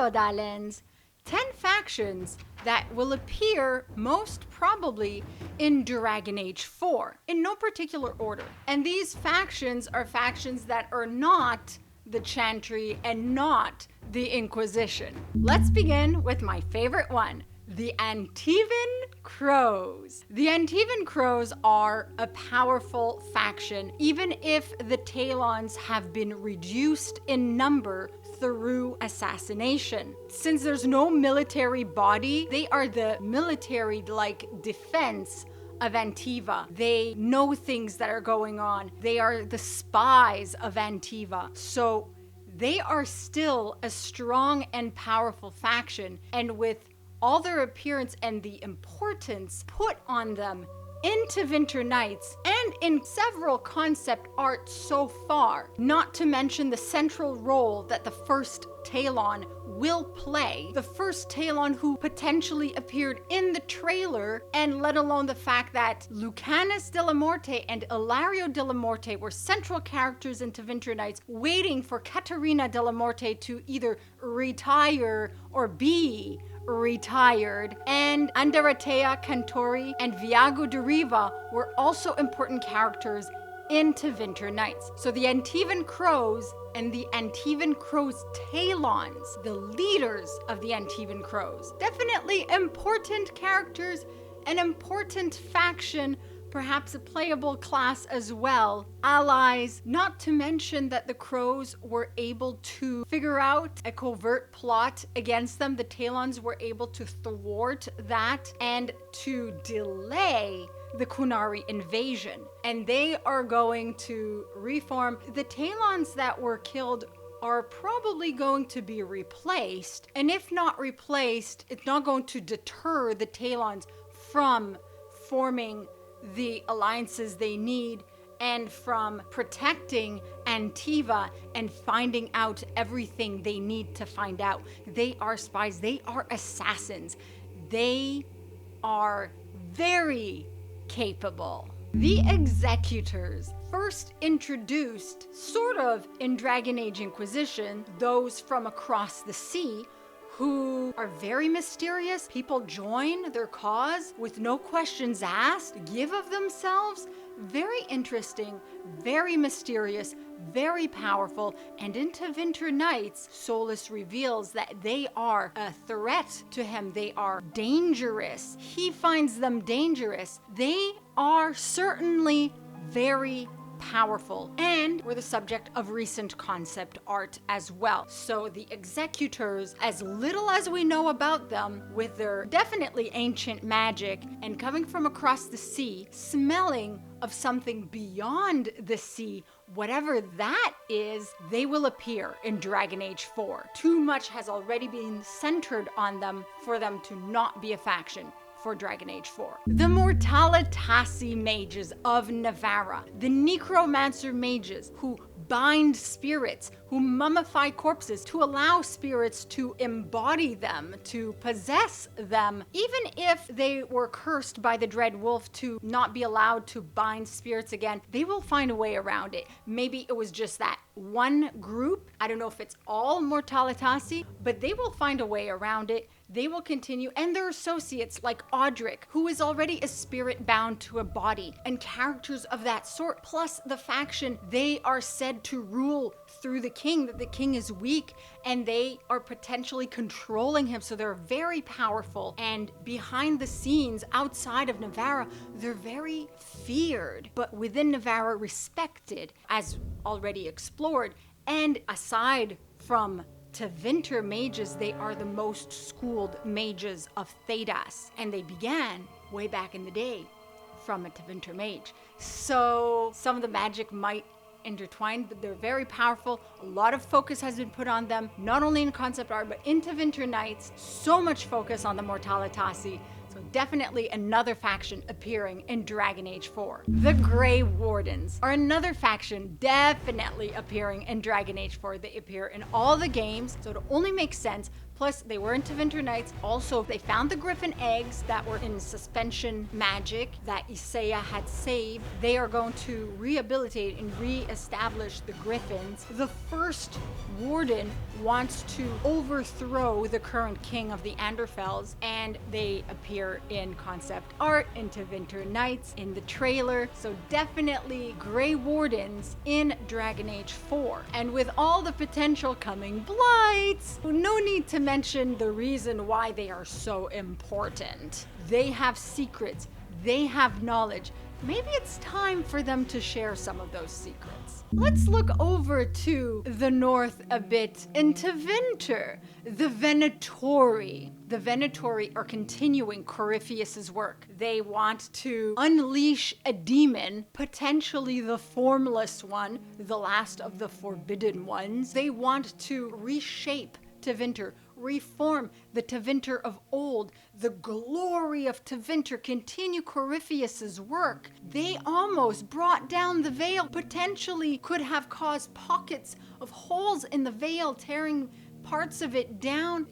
Feodalens, 10 factions that will appear most probably in Dragon Age 4, in no particular order. And these factions are factions that are not the Chantry and not the Inquisition. Let's begin with my favorite one, the Antieven Crows. The Antieven Crows are a powerful faction, even if the Talons have been reduced in number through assassination. Since there's no military body, they are the military-like defense of Antiva. They know things that are going on. They are the spies of Antiva. So they are still a strong and powerful faction, and with all their appearance and the importance put on them in Tevinter Nights and in several concept art so far, not to mention the central role that the first Talon will play, the first Talon who potentially appeared in the trailer, and let alone the fact that Lucanus de la Morte and Ilario de la Morte were central characters in Tevinter Nights, waiting for Caterina de la Morte to either retire or be retired, and Andaratea Cantori and Viago de Riva were also important characters in Tevinter Nights. So the Antieven Crows and the Antieven Crows Talons, the leaders of the Antieven Crows, definitely important characters, an important faction, perhaps a playable class as well, allies, not to mention that the Crows were able to figure out a covert plot against them. The Talons were able to thwart that and to delay the Qunari invasion. And they are going to reform. The Talons that were killed are probably going to be replaced. And if not replaced, it's not going to deter the Talons from forming the alliances they need and from protecting Antiva and finding out everything they need to find out. They are spies, they are assassins, they are very capable. The Executors, first introduced sort of in Dragon Age Inquisition, those from across the sea, who are very mysterious. People join their cause with no questions asked, give of themselves. Very interesting, very mysterious, very powerful. And in Tevinter Nights, Solus reveals that they are a threat to him. They are dangerous. He finds them dangerous. They are certainly very powerful and were the subject of recent concept art as well. So the Executors, as little as we know about them, with their definitely ancient magic and coming from across the sea, smelling of something beyond the sea, whatever that is, they will appear in Dragon Age 4. Too much has already been centered on them for them to not be a faction for Dragon Age 4. The Mortalitasi mages of Navarra, the necromancer mages who bind spirits, who mummify corpses to allow spirits to embody them, to possess them, even if they were cursed by the Dreadwolf to not be allowed to bind spirits again, they will find a way around it. Maybe it was just that one group. I don't know if it's all Mortalitasi, but they will find a way around it. They will continue, and their associates like Audric, who is already a spirit bound to a body, and characters of that sort, plus the faction they are said to rule through the king, that the king is weak and they are potentially controlling him, so they're very powerful. And behind the scenes, outside of Navarra, they're very feared, but within Navarra respected, as already explored. And aside from Tevinter mages, they are the most schooled mages of Thedas, and they began way back in the day from a Tevinter mage. So some of the magic might intertwine, but they're very powerful. A lot of focus has been put on them, not only in concept art, but in Tevinter Nights. So much focus on the Mortalitasi. So definitely another faction appearing in Dragon Age 4. The Grey Wardens are another faction definitely appearing in Dragon Age 4. They appear in all the games, so it only makes sense Plus, they were in Tevinter Nights. Also, they found the griffin eggs that were in suspension magic that Isaiah had saved. They are going to rehabilitate and re-establish the griffins. The first warden wants to overthrow the current king of the Anderfells, and they appear in concept art, in Tevinter Nights, in the trailer. So definitely Grey Wardens in Dragon Age 4. And with all the potential coming blights, no need to mention the reason why they are so important. They have secrets, they have knowledge. Maybe it's time for them to share some of those secrets. Let's look over to the north a bit in Tevinter, the Venatori. The Venatori are continuing Corypheus's work. They want to unleash a demon, potentially the formless one, the last of the forbidden ones. They want to reshape Tevinter, reform the Tevinter of old, the glory of Tevinter, continue Corypheus's work. They almost brought down the veil, potentially could have caused pockets of holes in the veil, tearing parts of it down,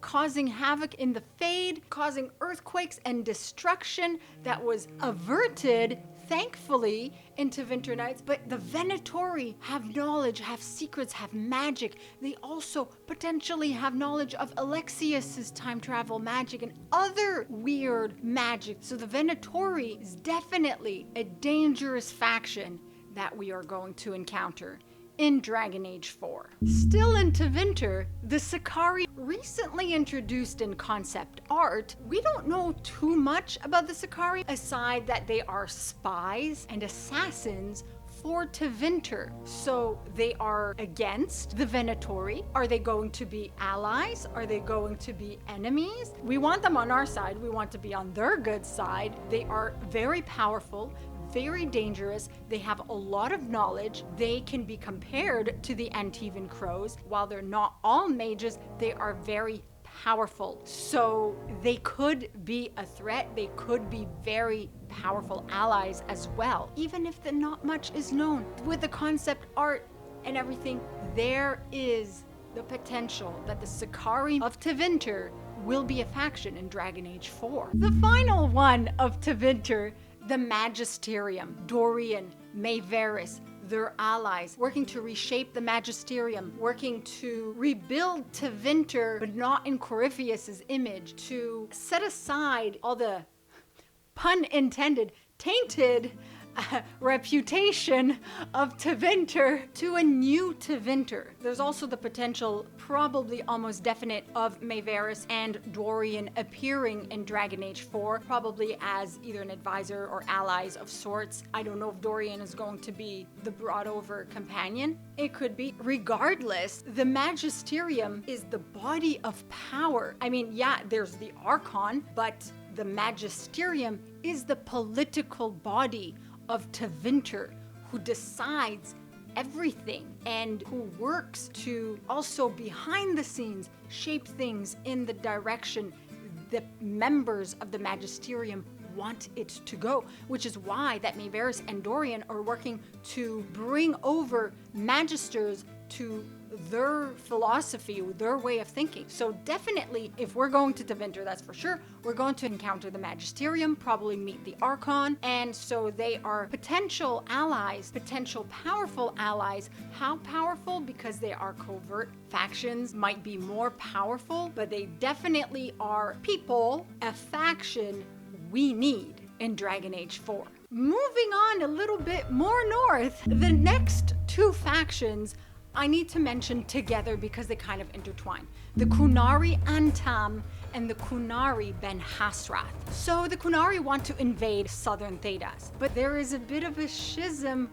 causing havoc in the Fade, causing earthquakes and destruction that was averted, thankfully, in Tevinter Nights. But the Venatori have knowledge, have secrets, have magic. They also potentially have knowledge of Alexius's time travel magic and other weird magic. So the Venatori is definitely a dangerous faction that we are going to encounter in Dragon Age 4. Still in Tevinter, the Sikari, recently introduced in concept art. We don't know too much about the Sikari, aside that they are spies and assassins for Tevinter. So they are against the Venatori. Are they going to be allies? Are they going to be enemies? We want them on our side. We want to be on their good side. They are very powerful, very dangerous. They have a lot of knowledge. They can be compared to the Antieven Crows. While they're not all mages, they are very powerful. So they could be a threat. They could be very powerful allies as well, even if not much is known. With the concept art and everything, there is the potential that the Sikari of Tevinter will be a faction in Dragon Age 4. The final one of Tevinter, the Magisterium, Dorian, Mayveris, their allies, working to reshape the Magisterium, working to rebuild Tevinter, but not in Corypheus's image, to set aside all the, pun intended, tainted reputation of Tevinter to a new Tevinter. There's also the potential, probably almost definite, of Mayveris and Dorian appearing in Dragon Age 4, probably as either an advisor or allies of sorts. I don't know if Dorian is going to be the brought over companion. It could be. Regardless, the Magisterium is the body of power. I mean, yeah, there's the Archon, but the Magisterium is the political body of Tevinter, who decides everything and who works to also behind the scenes shape things in the direction the members of the Magisterium want it to go, which is why that Mayveris and Dorian are working to bring over Magisters to their philosophy, their way of thinking. So definitely, if we're going to Tevinter, that's for sure, we're going to encounter the Magisterium, probably meet the Archon, and so they are potential allies, potential powerful allies. How powerful? Because they are covert factions, might be more powerful, but they definitely are people, a faction we need in Dragon Age 4. Moving on a little bit more north, the next two factions I need to mention together because they kind of intertwine. The Qunari Antam and the Qunari Ben Hasrath. So the Qunari want to invade southern Thedas, but there is a bit of a schism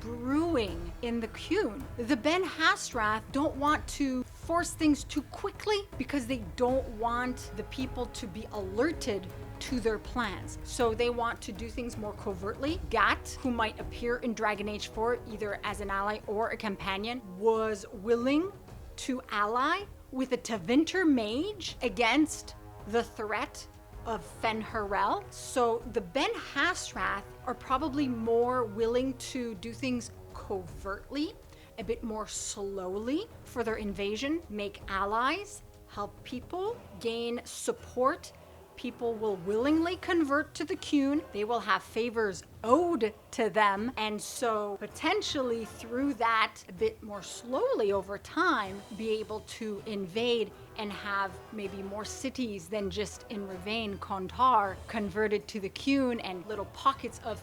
brewing in the Qun. The Ben Hasrath don't want to force things too quickly because they don't want the people to be alerted to their plans. So they want to do things more covertly. Gat, who might appear in Dragon Age 4 either as an ally or a companion, was willing to ally with a Tevinter mage against the threat of Fen'Harel. So the Ben Hasrath are probably more willing to do things covertly, a bit more slowly for their invasion, make allies, help people gain support. People will willingly convert to the Qun. They will have favors owed to them. And so potentially through that, a bit more slowly over time, be able to invade and have maybe more cities than just in Ravain, Kontar, converted to the Qun, and little pockets of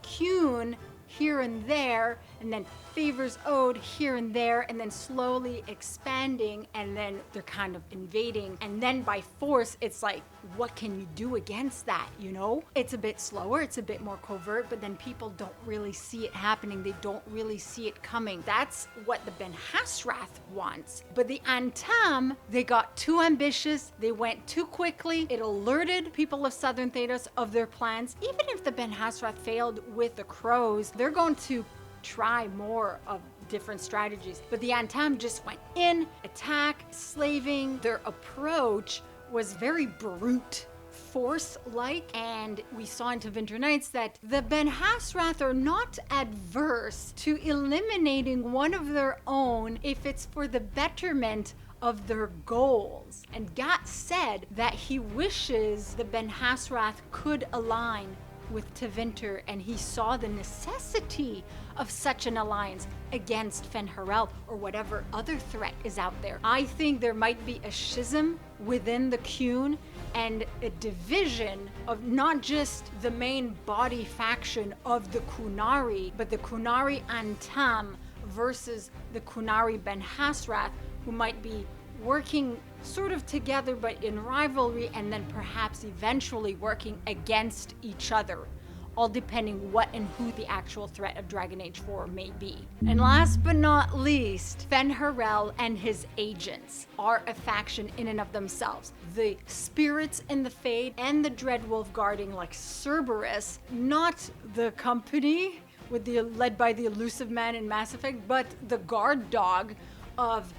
Qun here and there, and then favors owed here and there, and then slowly expanding, and then they're kind of invading. And then by force, it's like, what can you do against that, you know? It's a bit slower, it's a bit more covert, but then people don't really see it happening. They don't really see it coming. That's what the Ben Hasrath wants. But the Antam, they got too ambitious. They went too quickly. It alerted people of Southern Thedas of their plans. Even if the Ben Hasrath failed with the Crows, they're going to try more of different strategies. But the Antam just went in, attack, slaving. Their approach was very brute force-like, and we saw in Tevinter Nights that the Ben Hasrath are not adverse to eliminating one of their own if it's for the betterment of their goals. And Gat said that he wishes the Ben Hasrath could align with Tevinter, and he saw the necessity of such an alliance against Fen'Harel or whatever other threat is out there. I think there might be a schism within the Qun and a division of not just the main body faction of the Qunari, but the Qunari Antam versus the Qunari Ben Hasrath, who might be working sort of together but in rivalry, and then perhaps eventually working against each other, all depending what and who the actual threat of Dragon Age 4 may be. And last but not least, Fen'Harel and his agents are a faction in and of themselves. The spirits in the Fade and the Dreadwolf guarding like Cerberus, not the company with led by the elusive man in Mass Effect, but the guard dog of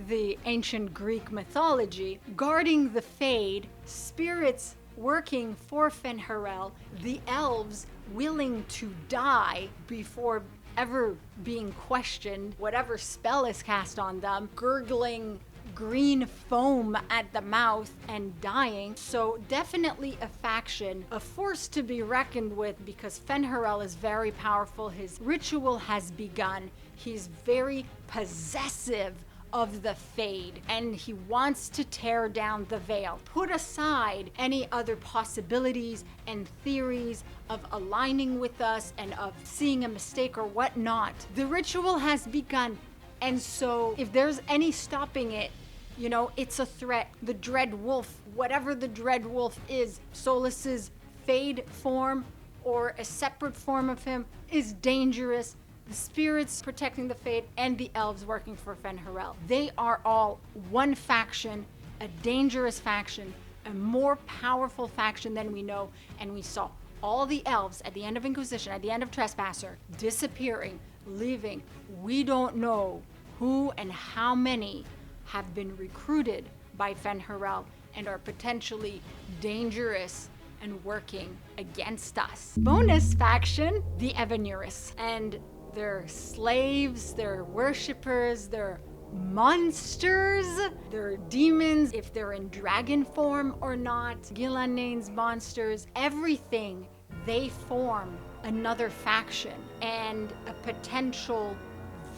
the ancient Greek mythology, guarding the Fade, spirits working for Fen'Harel, the elves willing to die before ever being questioned, whatever spell is cast on them, gurgling green foam at the mouth and dying. So definitely a faction, a force to be reckoned with, because Fen'Harel is very powerful. His ritual has begun. He's very possessive of the Fade, and he wants to tear down the veil, put aside any other possibilities and theories of aligning with us and of seeing a mistake or whatnot. The ritual has begun, and so if there's any stopping it, you know, it's a threat. The Dreadwolf, whatever the Dreadwolf is, Solas's Fade form or a separate form of him, is dangerous. The spirits protecting the Fade and the elves working for Fen'Harel. They are all one faction, a dangerous faction, a more powerful faction than we know. And we saw all the elves at the end of Inquisition, at the end of Trespasser, disappearing, leaving. We don't know who and how many have been recruited by Fen'Harel and are potentially dangerous and working against us. Bonus faction, the Evanuris. And they're slaves, they're worshippers, they're monsters, they're demons, if they're in dragon form or not, Gilanane's monsters, everything. They form another faction and a potential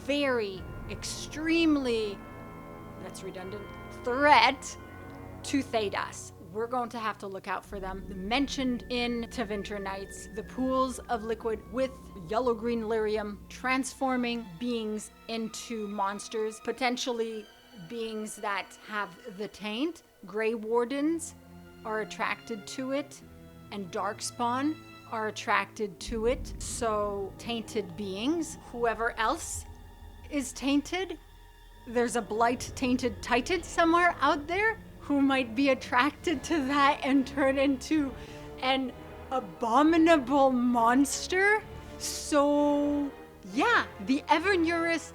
very extremely, that's redundant, threat to Thedas. We're going to have to look out for them. Mentioned in Tevinter Nights, the pools of liquid with yellow-green lyrium transforming beings into monsters, potentially beings that have the taint. Grey Wardens are attracted to it, and Darkspawn are attracted to it. So tainted beings, whoever else is tainted, there's a blight-tainted titan somewhere out there who might be attracted to that and turn into an abominable monster. So yeah, the Evanuris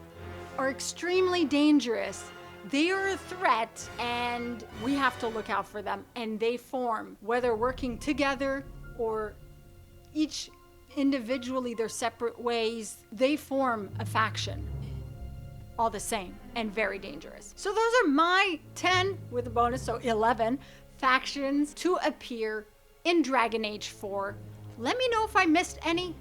are extremely dangerous. They are a threat, and we have to look out for them. And they form, whether working together or each individually, their separate ways, they form a faction. all the same and very dangerous. So those are my 10 with a bonus, so 11 factions to appear in Dragon Age 4. Let me know if I missed any.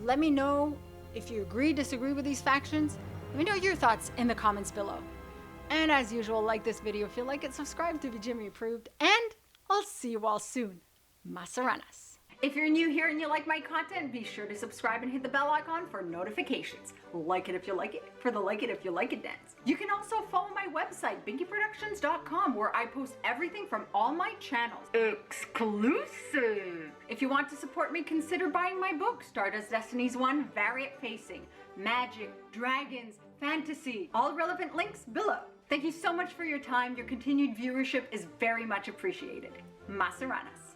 Let me know if you agree, disagree with these factions. Let me know your thoughts in the comments below. And as usual, like this video if you like it, subscribe to be Jimmy approved, and I'll see you all soon. Masaranas. If you're new here and you like my content, be sure to subscribe and hit the bell icon for notifications. Like it if you like it, for the like it if you like it dance. You can also follow my website, binkyproductions.com, where I post everything from all my channels. Exclusive! If you want to support me, consider buying my book, Stardust Destinies 1, Variant Facing, Magic, Dragons, Fantasy, all relevant links below. Thank you so much for your time. Your continued viewership is very much appreciated. Masaranas.